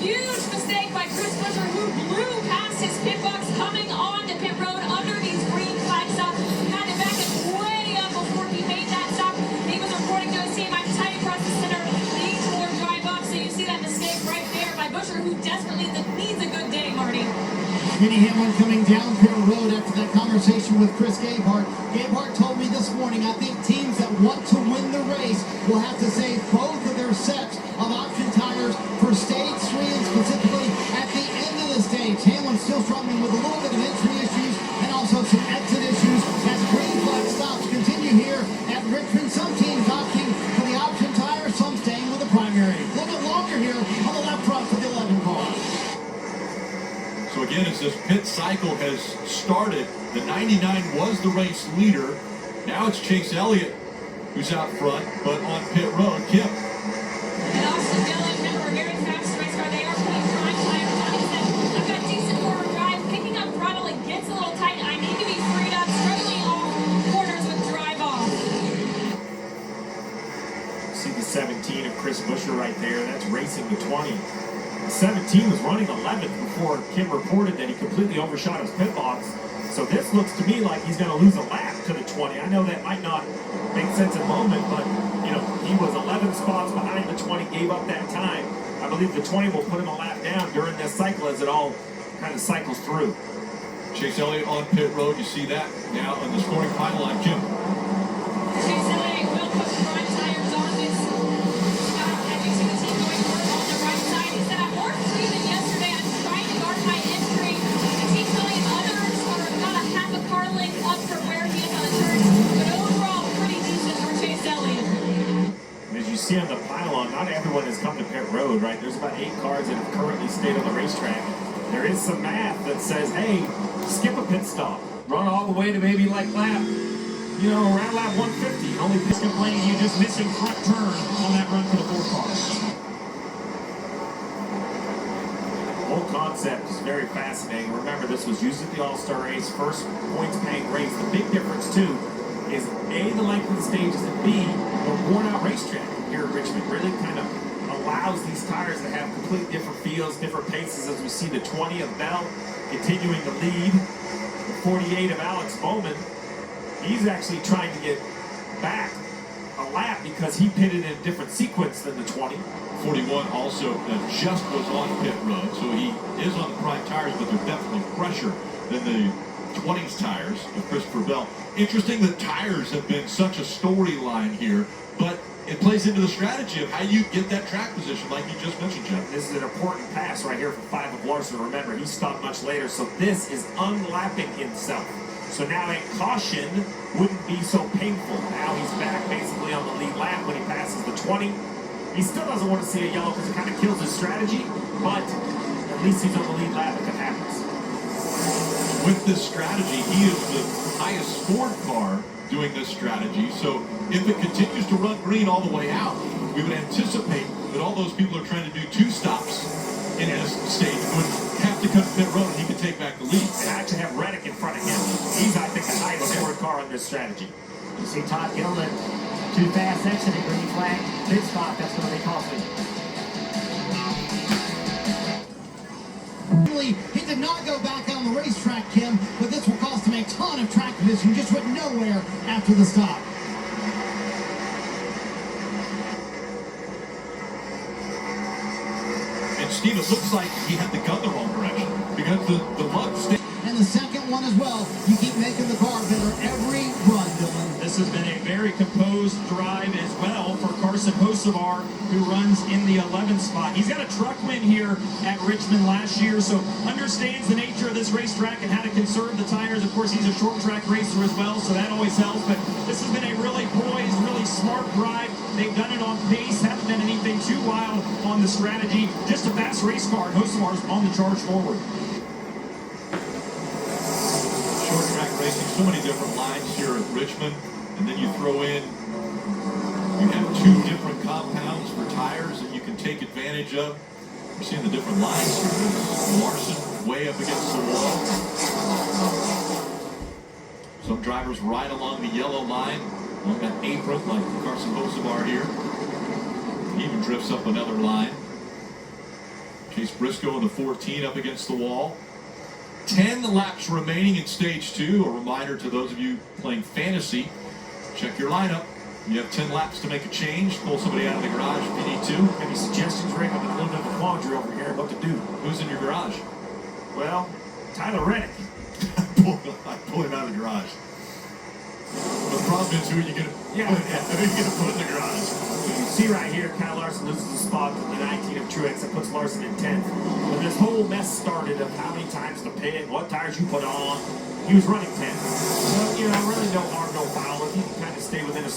huge mistake by Chris Buescher, who blew past his pit box coming on to pit road under these green flag stops. Had to back it way up before he made that stop. He was reporting to his team, I'm tight across the center, needs more drive off. So you see that mistake right there by Buescher, who desperately needs a good day, Marty. Kenny Hamlin coming down pit road after that conversation with Chris Gabehart. Gabehart told me this morning, I think teams that want to win the race will have to save both of their sets of option tires for stage 3 and specifically at the end of the stage. Hamlin still struggling with a little bit of entry issues and also some exit issues as green flag stops continue here at Richmond. Some teams opting for the option tire, some staying with the primary. A little bit longer here on the left front for the 11 car. So again, as this pit cycle has started, the 99 was the race leader. Now it's Chase Elliott who's out front, but on pit road, Kim. And Austin Dillon, remember, very fast race car. They are putting prime tires on. He said, I've got decent forward drive. Picking up throttle, it gets a little tight. I need to be freed up, struggling off corners with drive off. See the 17 of Chris Buescher right there. That's racing the 20. 17 was running 11th before Kim reported that he completely overshot his pit box. So this looks to me like he's going to lose a lap to the 20. I know that might not make sense in the moment, but you know, he was 11 spots behind the 20, gave up that time. I believe the 20 will put him a lap down during this cycle as it all kind of cycles through. Chase Elliott on pit road, you see that now on the scoring final line, Jim. Chase Elliott will put prime tires on this. As you see the team going forward on the right side, he said, I'm more free than yesterday. I'm trying to guard my entry. The team telling others are about a half a car length up from where he is on the turn. But overall, pretty decent for Chase Elliott. As you see on the pylon, not everyone has come to pit road, right? There's about 8 cars that have currently stayed on the racetrack. There is some math that says, hey, skip a pit stop. Run all the way to maybe like lap, you know, around lap 150. Only pit's complaining you just missing front turn on that run for the 4 cars. The whole concept is very fascinating. Remember, this was used at the All-Star race, first points-paying race. The big difference, too, is A, the length of the stages, and B, the worn-out racetrack here at Richmond really kind of allows these tires to have completely different feels, different paces, as we see the 20 of Bell continuing to lead, the 48 of Alex Bowman. He's actually trying to get back a lap because he pitted in a different sequence than the 20. 41 also just was on pit road, so he is on the prime tires, but they're definitely fresher than the 20s tires of Christopher Bell. Interesting that tires have been such a storyline here, but it plays into the strategy of how you get that track position, like you just mentioned, Jeff. This is an important pass right here for 5 of Larson. Remember, he stopped much later, so this is unlapping himself. So now a caution wouldn't be so painful. Now he's back basically on the lead lap when he passes the 20. He still doesn't want to see a yellow because it kind of kills his strategy, but at least he's on the lead lap if it happens. With this strategy, he is the highest scored car doing this strategy, so if it continues to run green all the way out, we would anticipate that all those people are trying to do 2 stops in this stage would have to cut pit road and he could take back the lead. And actually have Reddick in front of him. He's, I think, the highest scored car on this strategy. You see Todd Gilliland too fast exiting green flag pit stop. That's going to be costly. He did not go back on the racetrack, Kim, but this will cost him a ton of track position. Just went nowhere after the stop. And Steve, it looks like he had the gun the wrong direction because the lug stayed. And the second one as well. You keep making the car better every run, Dylan. This has been a very composed drive as well for Carson Hocevar, who runs in the 11th spot. He's got a truck win here at Richmond last year, so understands the nature of this racetrack and how to conserve the tires. Of course, he's a short track racer as well, so that always helps. But this has been a really poised, really smart drive. They've done it on pace, haven't done anything too wild on the strategy. Just a fast race car, and Hocevar's on the charge forward. Short track racing, so many different lines here at Richmond, and then you throw in, you have 2 different compounds for tires that you can take advantage of. We're seeing the different lines here. Larson way up against the wall. Some drivers ride along the yellow line, along that apron like Carson Hocevar here. He even drifts up another line. Chase Briscoe in the 14 up against the wall. 10 laps remaining in stage 2. A reminder to those of you playing fantasy, check your lineup. You have 10 laps to make a change. Pull somebody out of the garage if you need to. Any suggestions, Rick? I'm in a little bit of a quandary over here. What to do? Who's in your garage? Well, Tyler Reddick. I pull him out of the garage. The problem is, who are you going to put in the garage? You see right here, Kyle Larson loses the spot to the 19 of Truex. That puts Larson in 10th. When this whole mess started of how many times to pit, what tires you put on, he was running 10th. So, really no harm, no foul. If you can kind of stay within a